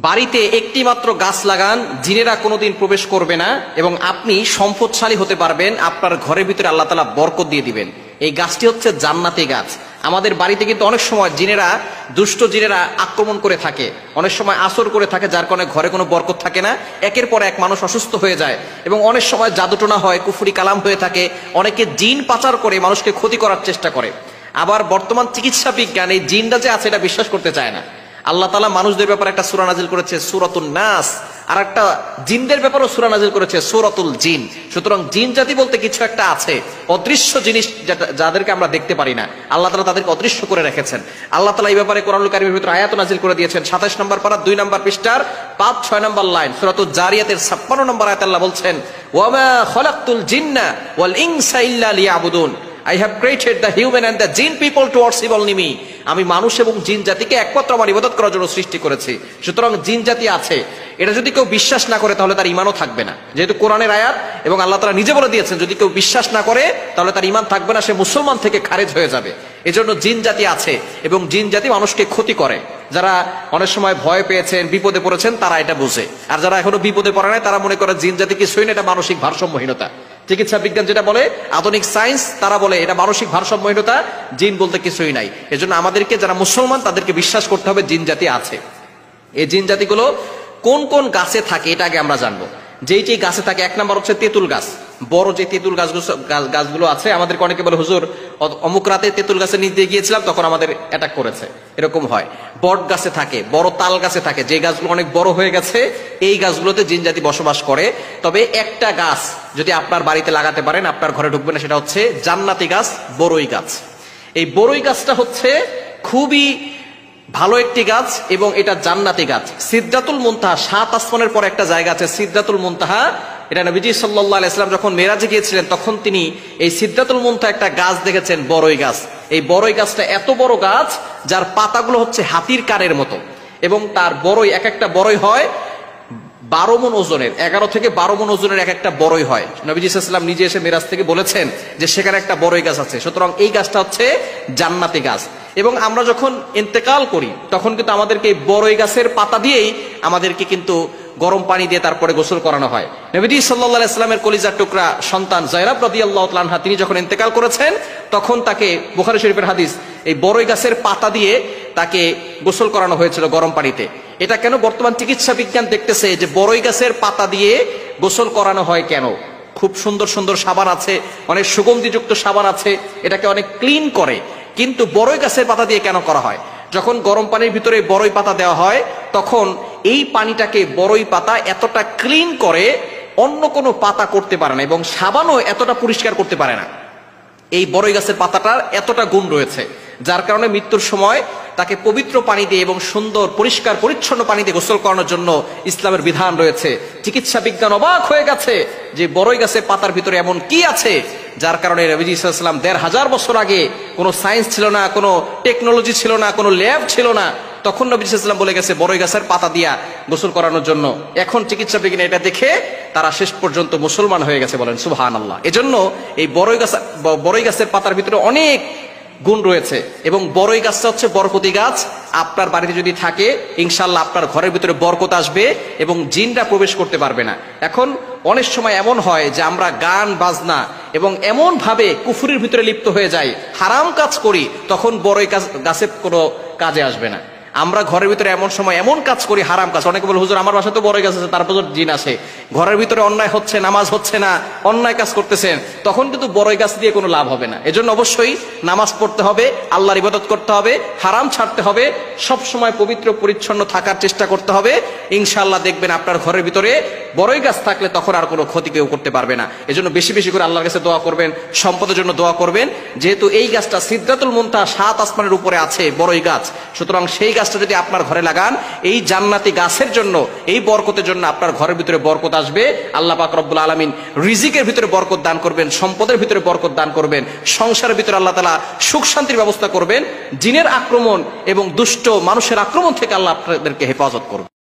বাড়িতে একটি মাত্র গাছ লাগান, জিনেরা কোনোদিন প্রবেশ করবে না এবং আপনি সম্পদশালী হতে পারবেন। আপনার ঘরের ভিতরে আল্লাহ তাআলা বরকত দিয়ে দিবেন। এই গাছটি হচ্ছে জান্নাতি গাছ। আমাদের বাড়িতে কিন্তু অনেক সময় জিনেরা, দুষ্ট জিনেরা আক্রমণ করে থাকে, অনেক সময় আসর করে থাকে, যার কারণে ঘরে কোনো বরকত থাকে না। একের পর এক মানুষ অসুস্থ হয়ে যায় এবং অনেক সময় জাদুটোনা হয়, কুফরি কালাম হয়ে থাকে। অনেকে জিন পাচার করে মানুষকে ক্ষতি করার চেষ্টা করে। আবার বর্তমান চিকিৎসা বিজ্ঞান এই জিনটা যে আছে এটা বিশ্বাস করতে চায় না। আল্লাহ তাআলা মানুষদের ব্যাপারে একটা সূরা নাজিল করেছে সূরাতুন নাস, আর একটা জিনদের ব্যাপারেও সূরা নাজিল করেছে সূরাতুল জিন। সুতরাং জিন জাতি বলতে কিছু একটা আছে, অদৃশ্য জিনিস, যাদেরকে আমরা দেখতে পারি না। আল্লাহ তাআলা তাদেরকে অদৃশ্য করে রেখেছেন। আল্লাহ তাআলা এই ব্যাপারে কোরআনুল কারীমের ভিতরে আয়াত নাজিল করে দিয়েছেন। ২৭ নম্বর পারা ২ নম্বর পৃষ্ঠার ৫-৬ নম্বর লাইন সূরাতুল জারিয়াতের ৫৬ নম্বর আয়াতে আল্লাহ বলছেন, ওয়ামা খালাকতুল জিন্না ওয়াল ইনসা ইল্লা লিয়াবুদুন, I have created the human and the jinn people to worship only me. আমি মানুষ এবং জিন জাতিকে একমাত্র আমার ইবাদত করার জন্য সৃষ্টি করেছি। সুতরাং জিন জাতি আছে, এটা যদি কেউ বিশ্বাস না করে তাহলে তার ঈমানও থাকবে না। যেহেতু কোরআনের আয়াত এবং আল্লাহ তাআলা নিজে বলে দিয়েছেন, যদি কেউ বিশ্বাস না করে তাহলে তার ঈমান থাকবে না, সে মুসলমান থেকে খারেজ হয়ে যাবে। এজন্য জিন জাতি আছে এবং জিন জাতি মানুষকে ক্ষতি করে। যারা অনেক সময় ভয় পেয়েছেন, বিপদে পড়েছেন, তারা এটা বোঝে। আর যারা এখনো বিপদে পড়ে নাই তারা মনে করে জিন জাতি কিছুই না, এটা মানসিক ভারসাম্যহীনতা। চিকিৎসা বিজ্ঞান যেটা বলে, আধুনিক সায়েন্স, তারা বলে এটা মানসিক ভারসাম্যহীনতা, জিন বলতে কিছুই নাই। এজন্য আমাদেরকে, যারা মুসলমান, তাদেরকে বিশ্বাস করতে হবে জিন জাতি আছে। এই জিন জাতিগুলো কোন কোন গাছে থাকে এটা আগে আমরা জানবো। যেইটি গাছে থাকে, এক নাম্বার হচ্ছে তেঁতুল গাছ। বড় যে তেঁতুল গাছগুলো আছে, আমাদেরকে অনেকে বলে হুজুর অমুক রাতে তেঁতুল গাছের নিচ দিয়ে গিয়েছিলাম, তখন আমাদের অ্যাটাক করেছে, এরকম হয়। বট গাছে থাকে, বড় তাল গাছে থাকে, যে গাছগুলো অনেক বড় হয়ে গেছে, এই গাছগুলোতে জিন জাতি বসবাস করে। তবে একটা গাছ যদি আপনার বাড়িতে লাগাতে পারেন, আপনার ঘরে ঢুকবে না, সেটা হচ্ছে জান্নাতি গাছ, বড়ই গাছ। এই বড়ই গাছটা হচ্ছে খুবই ভালো একটি গাছ এবং এটা জান্নাতি গাছ। সিদরাতুল মুনতাহা, ৭ আসমানের পর একটা জায়গা আছে সিদরাতুল মুনতাহা। এটা নবীজি সাল্লাল্লাহু আলাইহি ওয়াসাল্লাম যখন মেরাজে গিয়েছিলেন, তখন তিনি এই সিদরাতুল মুনতাহা একটা গাছ দেখেছেন, বড়ই গাছ। এই বড়ই গাছটা এত বড় গাছ, যার পাতাগুলো হচ্ছে হাতির কানের মতো, এবং তার বড়ই, এক একটা বড়ই হয় ১২ মণ ওজনের, ১১ থেকে ১২ মণ ওজনের এক একটা বড়ই হয়। নবীজি সাল্লাল্লাহু আলাইহি ওয়াসাল্লাম নিজে এসে মেরাজ থেকে বলেছেন যে সেখানে একটা বড়ই গাছ আছে। সুতরাং এই গাছটা হচ্ছে জান্নাতি গাছ। এবং আমরা যখন ইন্তেকাল করি, তখন কিন্তু আমাদেরকে এই বড়ই গাছের পাতা দিয়েই আমাদেরকে কিন্তু গরম পানি দিয়ে তারপরে গোসল করানো হয়। নবীজি সাল্লাল্লাহু আলাইহি ওয়াসাল্লামের কলিজার টুকরা সন্তান যায়েরাব রাদিয়াল্লাহু তাআলা আনহা, তিনি যখন ইন্তেকাল করেছেন, তখন তাকে, বুখারী শরীফের হাদিস, এই বড়ই গাছের পাতা দিয়ে তাকে গোসল করানো হয়েছিল গরম পানিতে। এটা কেন? বর্তমান চিকিৎসা বিজ্ঞান দেখতেছে যে বড়ই গাছের পাতা দিয়ে গোসল করানো হয় কেন। খুব সুন্দর সুন্দর সাবান আছে, অনেক সুগন্ধিযুক্ত সাবান আছে, এটাকে অনেক ক্লিন করে। কিন্তু বড়ই গাছের পাতা দিয়ে কেন করা হয়? যখন গরম পানির ভিতরে বড়ই পাতা দেওয়া হয়, তখন এই পানিটাকে বড়ই পাতা এতটা ক্লিন করে, অন্য কোনো পাতা করতে পারে না, এবং সাবানও এতটা পরিষ্কার করতে পারে না। এই বড়ই গাছের পাতাটার এতটা গুণ রয়েছে, যার কারণে মৃত্যুর সময় তাকে পবিত্র পানি দিয়ে এবং সুন্দর পরিষ্কার পরিচ্ছন্ন পানি দিয়ে গোসল করানোর জন্য ইসলামের বিধান রয়েছে। চিকিৎসা বিজ্ঞান অবাক হয়ে গেছে যে বড়ই গাছের পাতার ভিতরে এমন কি আছে, যার কারণে নবীজি সাল্লাল্লাহু আলাইহি ওয়াসাল্লাম ১৫০০ বছর আগে কোনো সায়েন্স ছিল না, কোনো টেকনোলজি ছিল না, কোনো ল্যাব ছিল না, তখন নবী সাল্লাল্লাহু আলাইহি ওয়াসাল্লাম বলে গেছে বড়ই গাছের পাতা দিয়া গোসল করানোর জন্য। এখন চিকিৎসা বিজ্ঞান এটা দেখে তারা শেষ পর্যন্ত মুসলমান হয়ে গেছে, বলেন সুবহানাল্লাহ। এজন্য এই বড়ই গাছের পাতার ভিতরে অনেক গুণ রয়েছে, এবং বড়ই গাছটা হচ্ছে বরকতি গাছ। আপনার বাড়িতে যদি থাকে, ইনশাআল্লাহ আপনার ঘরের ভিতরে বরকত আসবে এবং জিনরা প্রবেশ করতে পারবে না। এখন অনেক সময় এমন হয় যে আমরা গান বাজনা এবং এমন ভাবে কুফরির ভিতরে লিপ্ত হয়ে যাই, হারাম কাজ করি, তখন বড়ই গাছের কোনো কাজে আসবে না। আমরা ঘরের ভিতরে এমন সময় এমন কাজ করি, হারাম কাজ। অনেকে বলে হুজুর আমার বাসায় তো বড়ই গাছ আছে, তারপর জিন আসে, ঘরের ভিতরে অন্যায় হচ্ছে, নামাজ হচ্ছে না, অন্যায় কাজ করতেছেন, তখন কিন্তু বড়ই গাছ দিয়ে কোনো লাভ হবে না। এজন্য অবশ্যই নামাজ পড়তে হবে, আল্লাহর ইবাদত করতে হবে, হারাম ছাড়তে হবে, সব সময় পবিত্র পরিচ্ছন্ন থাকার চেষ্টা করতে হবে। ইনশাআল্লাহ দেখবেন আপনার ঘরের ভিতরে বড়ই গাছ থাকলে তখন আর কোনো ক্ষতি কেউ করতে পারবে না। এজন্য বেশি বেশি করে আল্লাহর কাছে দোয়া করবেন, সম্পদের জন্য দোয়া করবেন। যেহেতু এই গাছটা সিদরাতুল মুনতাহা ৭ আসমানের উপরে আছে বড়ই গাছ, সুতরাং সেই গাছটা যদি আপনার ঘরে লাগান, এই জান্নাতি গাছের জন্য, এই বরকতের জন্য আপনার ঘরের ভিতরে বরকত আসবে। আল্লাহ পাক রব্বুল আলামিন রিজিকের ভিতরে বরকত দান করবেন, সম্পদের ভিতরে বরকত দান করবেন, সংসারের ভিতরে আল্লাহ তাআলা সুখ শান্তির ব্যবস্থা করবেন, জিনের আক্রমণ এবং দুষ্ট মানুষের আক্রমণ থেকে আল্লাহ আপনাদেরকে হেফাজত করবেন।